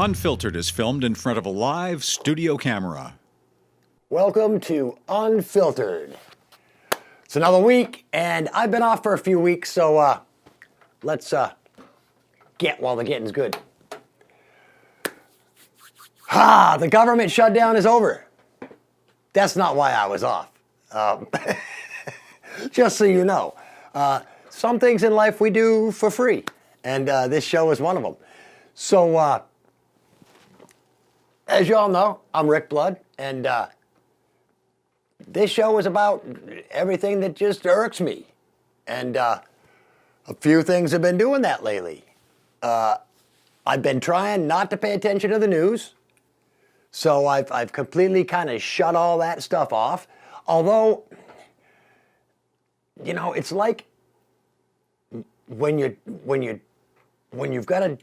Unfiltered is filmed in front of a live studio camera. Welcome to Unfiltered. It's another week, and I've been off for a few weeks, so let's get while the getting's good. The government shutdown is over. That's not why I was off. Just so you know. Some things in life we do for free, and this show is one of them. So, as you all know, I'm Rick Blood, and this show is about everything that just irks me. And a few things have been doing that lately. I've been trying not to pay attention to the news, so I've completely kind of shut all that stuff off. Although, you know, it's like when you've got a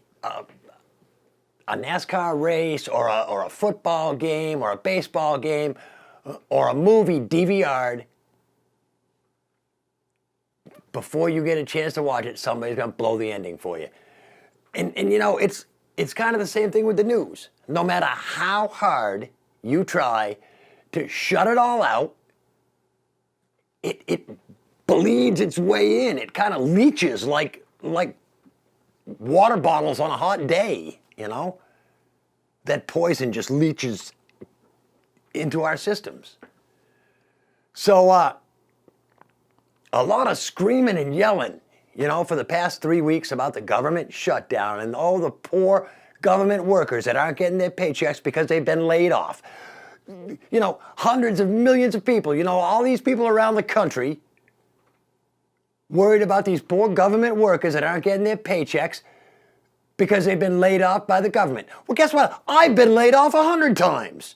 NASCAR race or a football game or a baseball game or a movie DVR'd, before you get a chance to watch it, somebody's going to blow the ending for you. And you know, it's kind of the same thing with the news. No matter how hard you try to shut it all out, it bleeds its way in. It kind of leaches like water bottles on a hot day, you know? That poison just leaches into our systems. So, a lot of screaming and yelling, you know, for the past 3 weeks about the government shutdown and all the poor government workers that aren't getting their paychecks because they've been laid off. You know, hundreds of millions of people, you know, all these people around the country worried about these poor government workers that aren't getting their paychecks because they've been laid off by the government. Well, guess what? I've been laid off 100 times.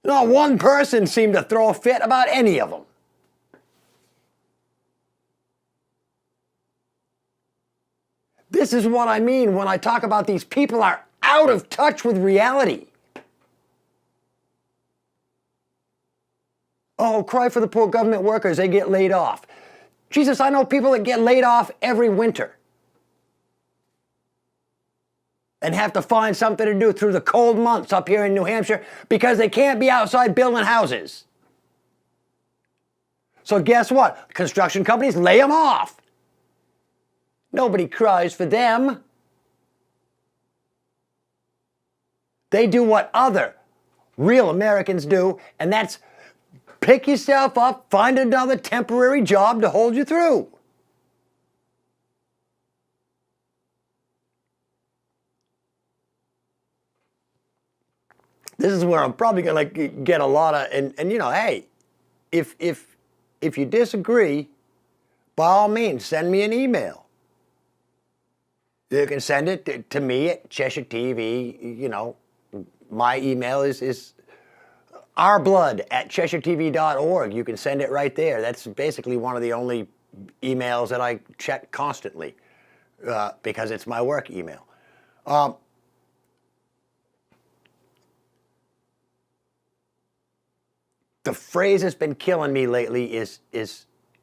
Not one person seemed to throw a fit about any of them. This is what I mean when I talk about these people are out of touch with reality. Oh, cry for the poor government workers, they get laid off. Jesus, I know people that get laid off every winter and have to find something to do through the cold months up here in New Hampshire because they can't be outside building houses. So guess what? Construction companies lay them off. Nobody cries for them. They do what other real Americans do, and that's pick yourself up, find another temporary job to hold you through. This is where I'm probably going to get a lot of, and you know, hey, if you disagree, by all means, send me an email. You can send it to me at Cheshire TV. You know, my email is ourblood@cheshiretv.org. You can send it right there. That's basically one of the only emails that I check constantly because it's my work email. The phrase that's been killing me lately is,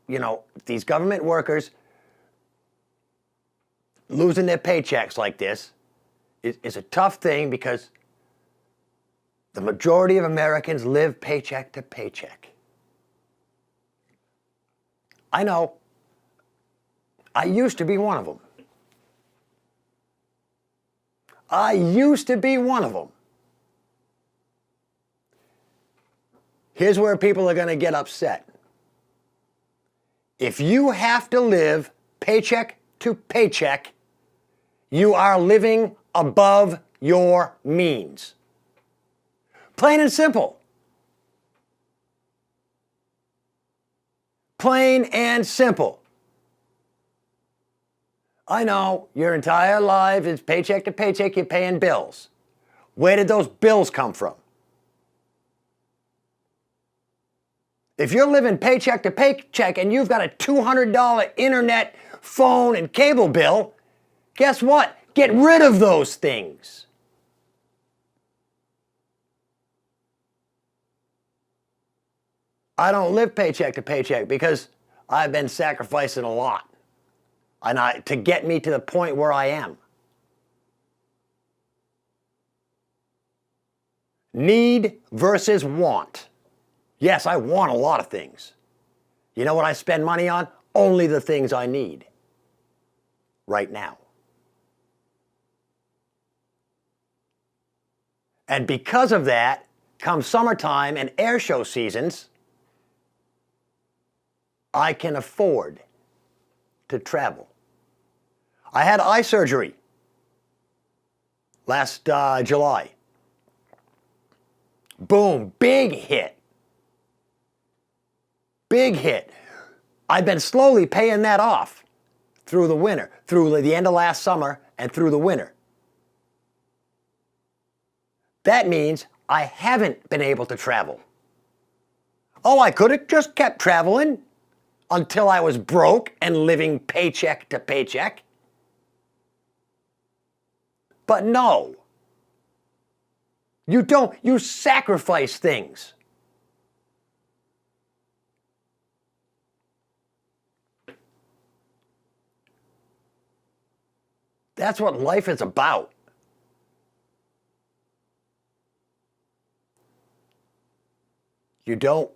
you know, these government workers losing their paychecks like this is a tough thing because the majority of Americans live paycheck to paycheck. I know. I used to be one of them. I used to be one of them. Here's where people are going to get upset. If you have to live paycheck to paycheck, you are living above your means. Plain and simple. Plain and simple. I know your entire life is paycheck to paycheck, you're paying bills. Where did those bills come from? If you're living paycheck to paycheck and you've got a $200 internet, phone, and cable bill, guess what? Get rid of those things. I don't live paycheck to paycheck because I've been sacrificing a lot to get me to the point where I am. Need versus want. Yes, I want a lot of things. You know what I spend money on? Only the things I need. Right now. And because of that, come summertime and air show seasons, I can afford to travel. I had eye surgery last July. Boom, big hit. Big hit. I've been slowly paying that off through the winter, through the end of last summer and through the winter. That means I haven't been able to travel. Oh, I could have just kept traveling until I was broke and living paycheck to paycheck. But no. You don't. You sacrifice things. That's what life is about. You don't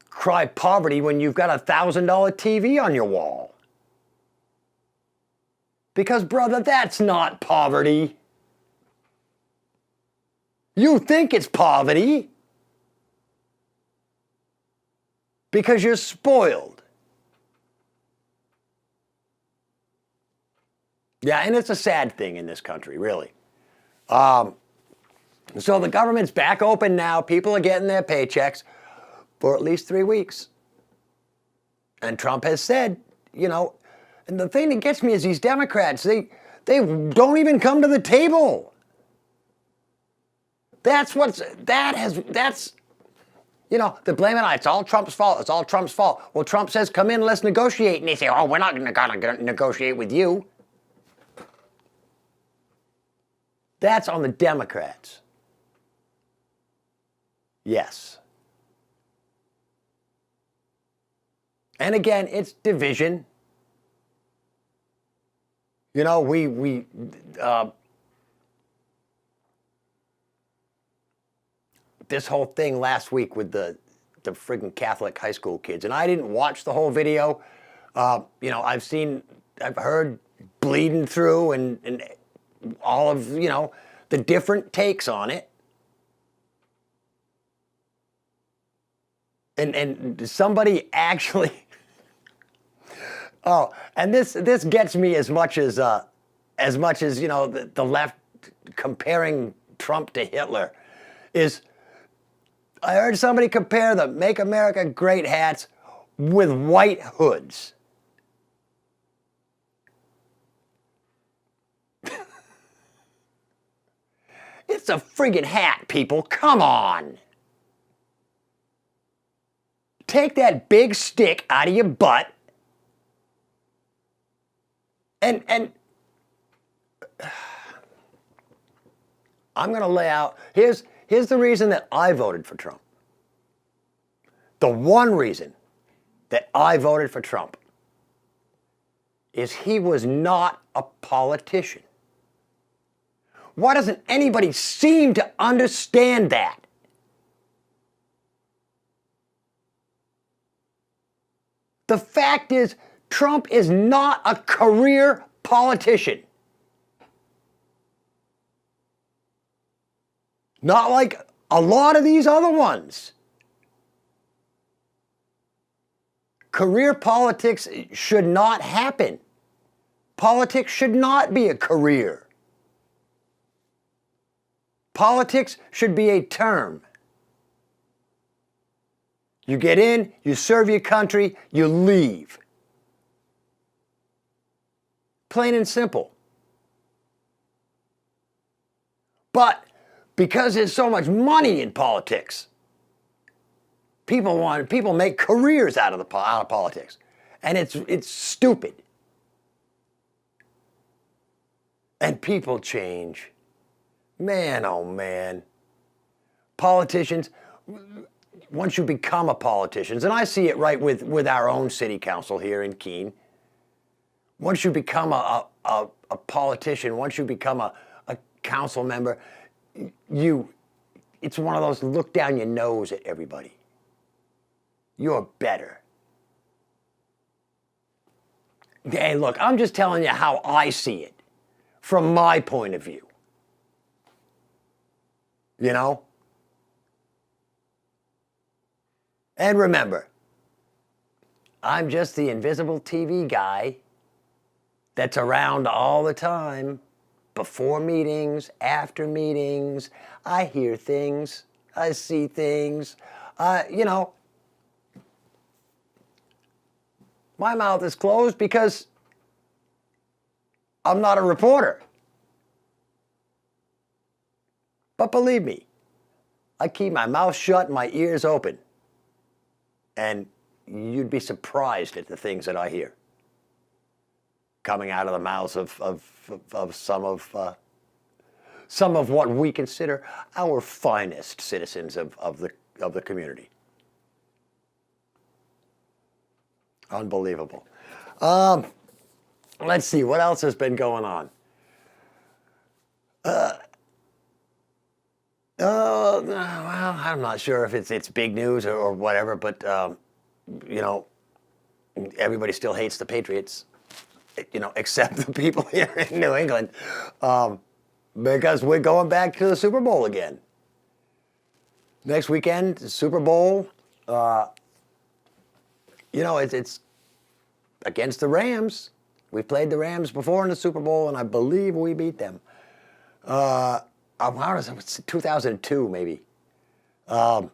cry poverty when you've got a $1,000 TV on your wall. Because, brother, that's not poverty. You think it's poverty because you're spoiled. Yeah, and it's a sad thing in this country, really. So the government's back open now. People are getting their paychecks for at least 3 weeks. And Trump has said, you know, and the thing that gets me is these Democrats, they don't even come to the table. That's, you know, they're blaming it. It's all Trump's fault. It's all Trump's fault. Well, Trump says, come in, let's negotiate. And they say, oh, we're not going to negotiate with you. That's on the Democrats. Yes. And again, it's division. You know, this whole thing last week with the friggin' Catholic high school kids, and I didn't watch the whole video. You know, I've heard bleeding through and all of, you know, the different takes on it. And somebody actually, oh, and this gets me as much as you know, the left comparing Trump to Hitler is, I heard somebody compare the Make America Great hats with white hoods. It's a friggin' hat, people. Come on. Take that big stick out of your butt and I'm going to lay out, here's the reason that I voted for Trump. The one reason that I voted for Trump is he was not a politician. Why doesn't anybody seem to understand that? The fact is, Trump is not a career politician. Not like a lot of these other ones. Career politics should not happen. Politics should not be a career. Politics should be a term. You get in, you serve your country, you leave. Plain and simple. But because there's so much money in politics, people make careers out of politics, and it's stupid. And people change. Man, oh man. Politicians, once you become a politician, and I see it right with our own city council here in Keene, once you become a politician, once you become a council member, you it's one of those look down your nose at everybody. You're better. Hey, look, I'm just telling you how I see it from my point of view. You know? And remember, I'm just the invisible TV guy that's around all the time, before meetings, after meetings. I hear things, I see things. You know, my mouth is closed because I'm not a reporter. But believe me, I keep my mouth shut and my ears open. And you'd be surprised at the things that I hear coming out of the mouths of some of what we consider our finest citizens of the community. Unbelievable. Let's see, what else has been going on? Well, I'm not sure if it's big news or whatever, but you know, everybody still hates the Patriots, you know, except the people here in New England, because we're going back to the Super Bowl again. Next weekend, Super Bowl. You know, it's against the Rams. We played the Rams before in the Super Bowl, and I believe we beat them. How does it? 2002 maybe. But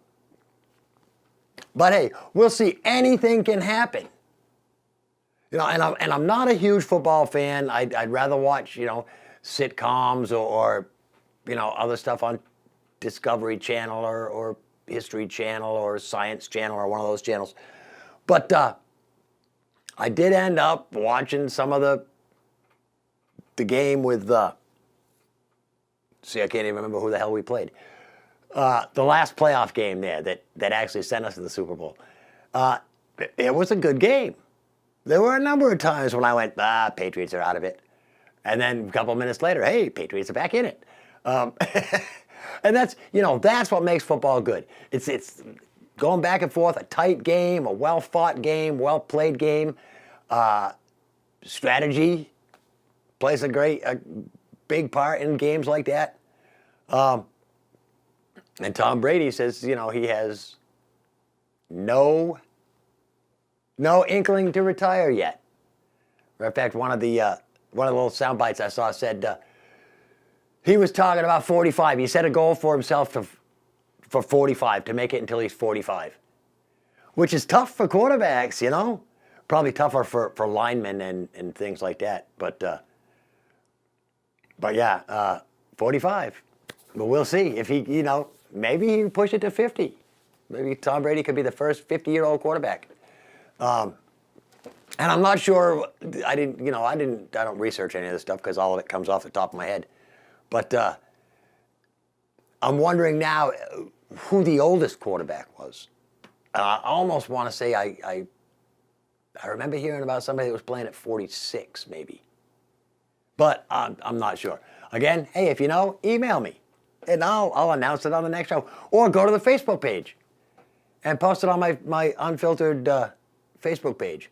hey, we'll see. Anything can happen. You know, and I'm not a huge football fan. I'd rather watch, you know, sitcoms or you know, other stuff on Discovery Channel or History Channel or Science Channel or one of those channels. But I did end up watching some of the game with see, I can't even remember who the hell we played. The last playoff game there that actually sent us to the Super Bowl. It was a good game. There were a number of times when I went, Patriots are out of it. And then a couple of minutes later, hey, Patriots are back in it. And that's, you know, that's what makes football good. It's going back and forth, a tight game, a well-fought game, well-played game. Strategy plays a big part in games like that. And Tom Brady says, you know, he has no inkling to retire yet. Matter of fact, one of the little sound bites I saw said he was talking about 45. He set a goal for himself for 45, to make it until he's 45, which is tough for quarterbacks, you know. Probably tougher for linemen and things like that. But yeah, 45. But we'll see if he, you know, maybe he can push it to 50. Maybe Tom Brady could be the first 50-year-old quarterback. And I'm not sure. I don't research any of this stuff because all of it comes off the top of my head. But I'm wondering now who the oldest quarterback was. I almost want to say I remember hearing about somebody that was playing at 46, maybe. But I'm not sure. Again, hey, if you know, email me, and I'll announce it on the next show. Or go to the Facebook page and post it on my Unfiltered Facebook page.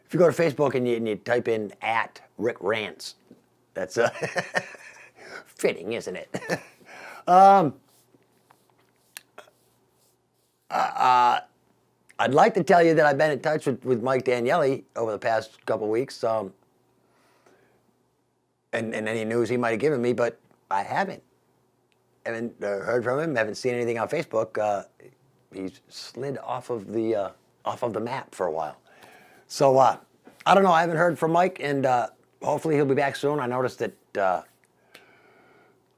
If you go to Facebook and you type in @RickRants, that's fitting, isn't it? I'd like to tell you that I've been in touch with Mike Daniele over the past couple of weeks, and any news he might have given me, but I haven't. Haven't heard from him. Haven't seen anything on Facebook. He's slid off of the map for a while. So I don't know. I haven't heard from Mike, and hopefully he'll be back soon. I noticed that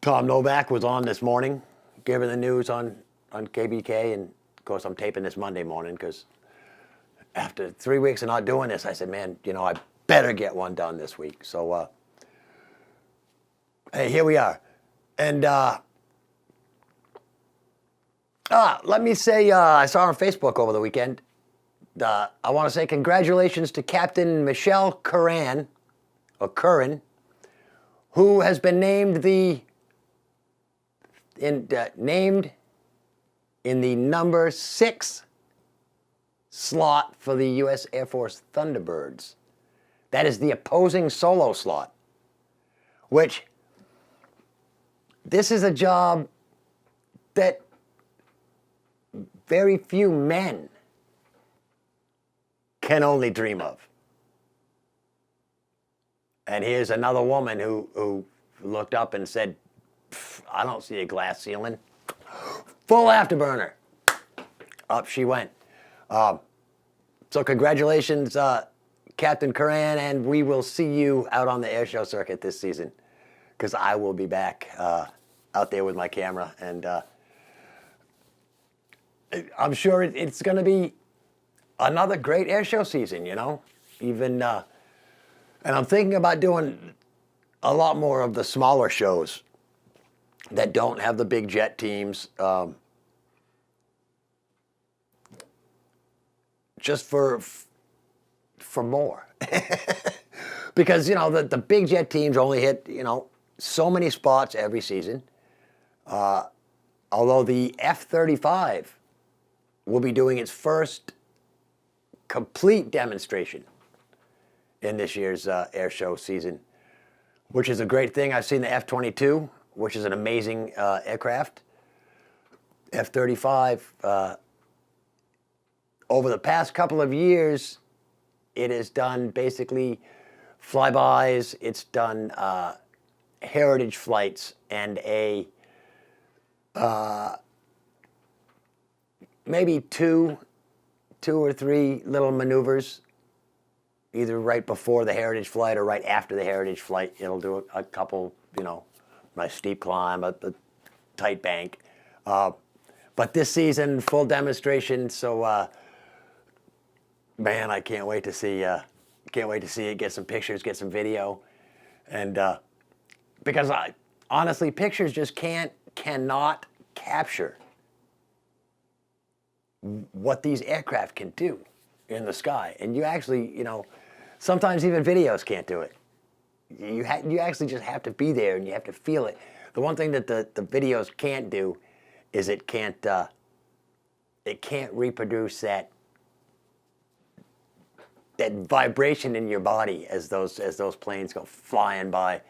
Tom Novak was on this morning, giving the news on KBK, and of course I'm taping this Monday morning because after 3 weeks of not doing this, I said, man, you know, I better get one done this week. So hey, here we are. And let me say, I saw on Facebook over the weekend, I want to say congratulations to Captain Michelle Curran, who has been named named in the number 6 slot for the U.S. Air Force Thunderbirds. That is the opposing solo slot, which this is a job that very few men can only dream of. And here's another woman who looked up and said, I don't see a glass ceiling. Full afterburner. Up she went. So congratulations, Captain Curran, and we will see you out on the airshow circuit this season, because I will be back out there with my camera, and I'm sure it's going to be another great airshow season, you know? Even, and I'm thinking about doing a lot more of the smaller shows that don't have the big jet teams, just for more. Because, you know, the big jet teams only hit, you know, so many spots every season. Although the F-35 will be doing its first complete demonstration in this year's air show season, which is a great thing. I've seen the F-22, which is an amazing aircraft. F-35, over the past couple of years, it has done basically flybys, it's done heritage flights, and maybe two or three little maneuvers, either right before the heritage flight or right after the heritage flight. It'll do a couple, you know, a steep climb, a tight bank. But this season, full demonstration. So, man, I can't wait to see. Can't wait to see it. Get some pictures, get some video, and because honestly, pictures just cannot capture what these aircraft can do in the sky. And you actually, you know, sometimes even videos can't do it. You actually just have to be there and you have to feel it. The one thing that the videos can't do is it can't reproduce that vibration in your body as those planes go flying by.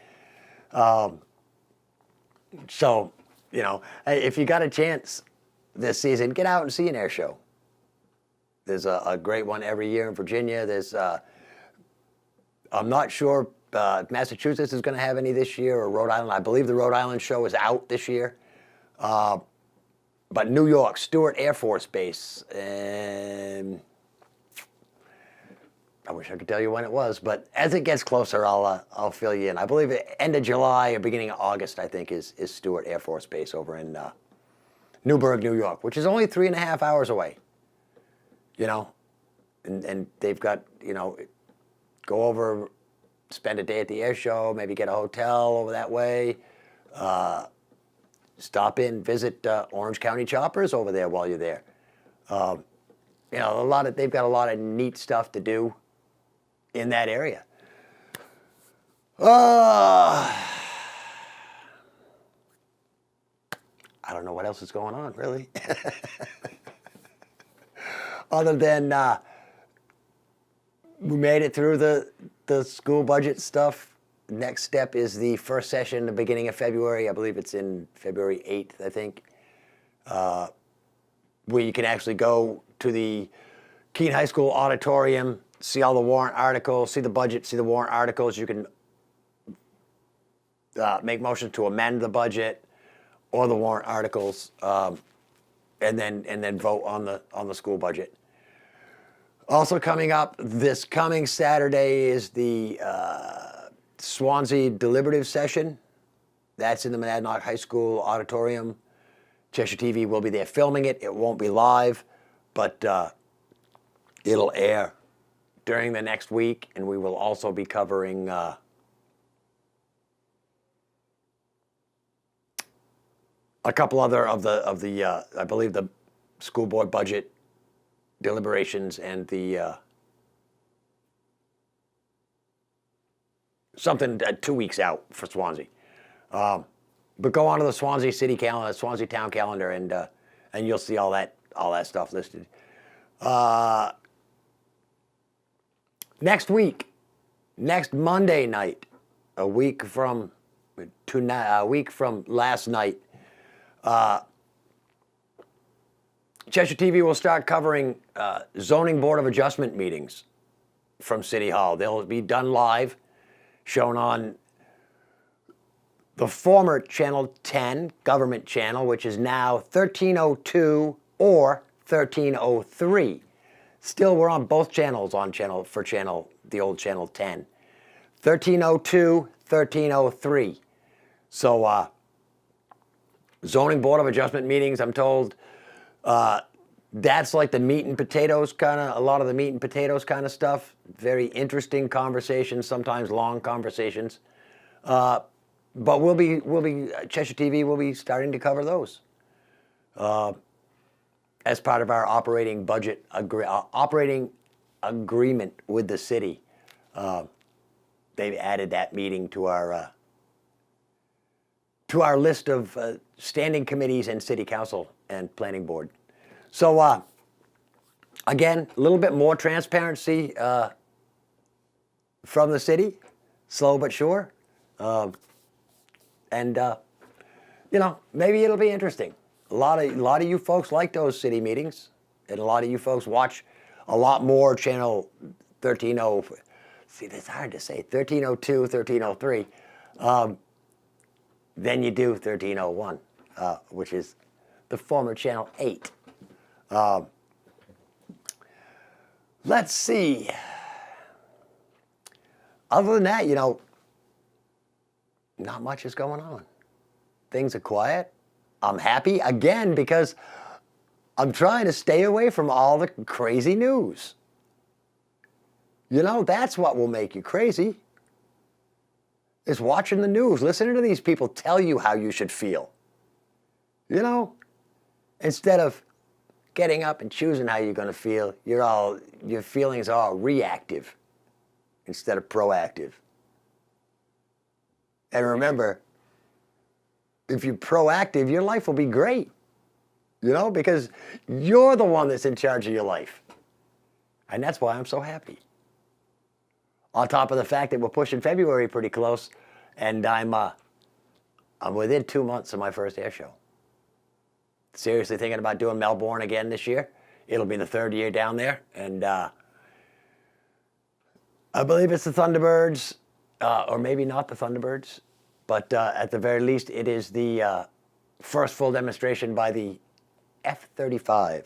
So, you know, if you got a chance this season, get out and see an air show. There's a great one every year in Virginia. There's, I'm not sure if Massachusetts is going to have any this year, or Rhode Island. I believe the Rhode Island show is out this year. But New York, Stewart Air Force Base, and I wish I could tell you when it was, but as it gets closer, I'll fill you in. I believe end of July or beginning of August, I think, is Stewart Air Force Base over in Newburgh, New York, which is only 3.5 hours away. You know, and they've got, you know, go over, spend a day at the air show, maybe get a hotel over that way, stop in, visit Orange County Choppers over there while you're there. You know, they've got a lot of neat stuff to do in that area. I don't know what else is going on, really. Other than we made it through the school budget stuff. Next step is the first session, the beginning of February. I believe it's in February 8th, I think, where you can actually go to the Keene High School auditorium, see all the warrant articles, see the budget, see the warrant articles. You can make motions to amend the budget or the warrant articles, and then vote on the school budget. Also coming up this coming Saturday is the Swansea deliberative session. That's in the Monadnock High School auditorium. Cheshire TV will be there filming it. It won't be live, but it'll air during the next week, and we will also be covering a couple other of the I believe the school board budget deliberations and the something 2 weeks out for Swansea. But go on to the Swansea City calendar, Swansea Town calendar, and and you'll see all that stuff listed. Next week, next Monday night, a week from last night, Cheshire TV will start covering zoning board of adjustment meetings from City Hall. They'll be done live, shown on the former Channel 10 government channel, which is now 1302 or 1303. Still, we're on both channels the old Channel 10. 1302, 1303. So, zoning board of adjustment meetings, I'm told, that's like the meat and potatoes a lot of the meat and potatoes kind of stuff. Very interesting conversations, sometimes long conversations. But Cheshire TV will be starting to cover those as part of our operating budget operating agreement with the city. They've added that meeting to our list of standing committees and city council and planning board. So again, a little bit more transparency from the city, slow but sure. And maybe it'll be interesting. A lot of you folks like those city meetings, and a lot of you folks watch a lot more channel 1304. See, that's hard to say. 1302, 1303, than you do 1301, which is the former Channel 8. Let's see. Other than that, not much is going on. Things are quiet. I'm happy, again, because I'm trying to stay away from all the crazy news. That's what will make you crazy, is watching the news, listening to these people tell you how you should feel. Instead of getting up and choosing how you're going to feel, your feelings are all reactive instead of proactive. And remember, if you're proactive, your life will be great. Because you're the one that's in charge of your life. And that's why I'm so happy. On top of the fact that we're pushing February pretty close, and I'm within 2 months of my first air show. Seriously thinking about doing Melbourne again this year. It'll be the third year down there, and I believe it's the Thunderbirds, or maybe not the Thunderbirds, but at the very least, it is the first full demonstration by the F-35.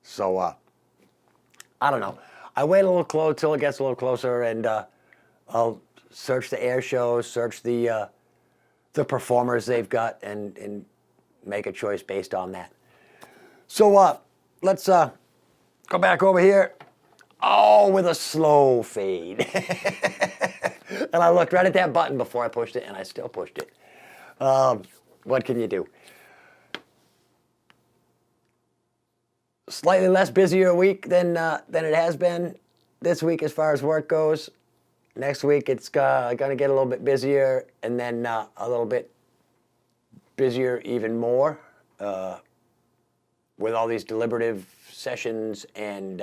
So, I don't know. I wait a little close till it gets a little closer, and I'll search the air shows, search the performers they've got, and make a choice based on that. So let's go back over here. Oh, with a slow fade. And I looked right at that button before I pushed it, and I still pushed it. What can you do? Slightly less busier week than it has been this week as far as work goes. Next week it's going to get a little bit busier, and then a little bit busier even more with all these deliberative sessions and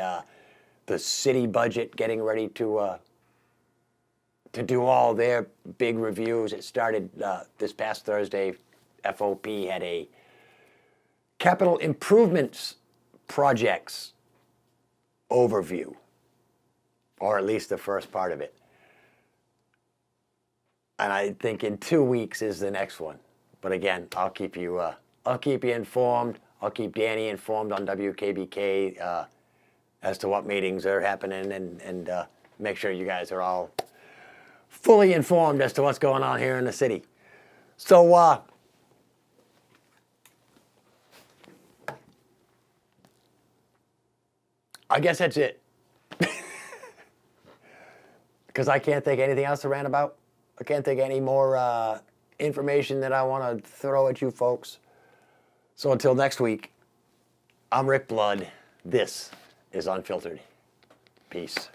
the city budget getting ready to do all their big reviews. It started this past Thursday. FOP had a capital improvements projects overview, or at least the first part of it. And I think in 2 weeks is the next one. But again, I'll keep you informed. I'll keep Danny informed on WKBK as to what meetings are happening, and make sure you guys are all fully informed as to what's going on here in the city. So I guess that's it. Because I can't think of anything else to rant about. I can't think of any more information that I want to throw at you folks. So until next week, I'm Rick Blood. This is Unfiltered. Peace.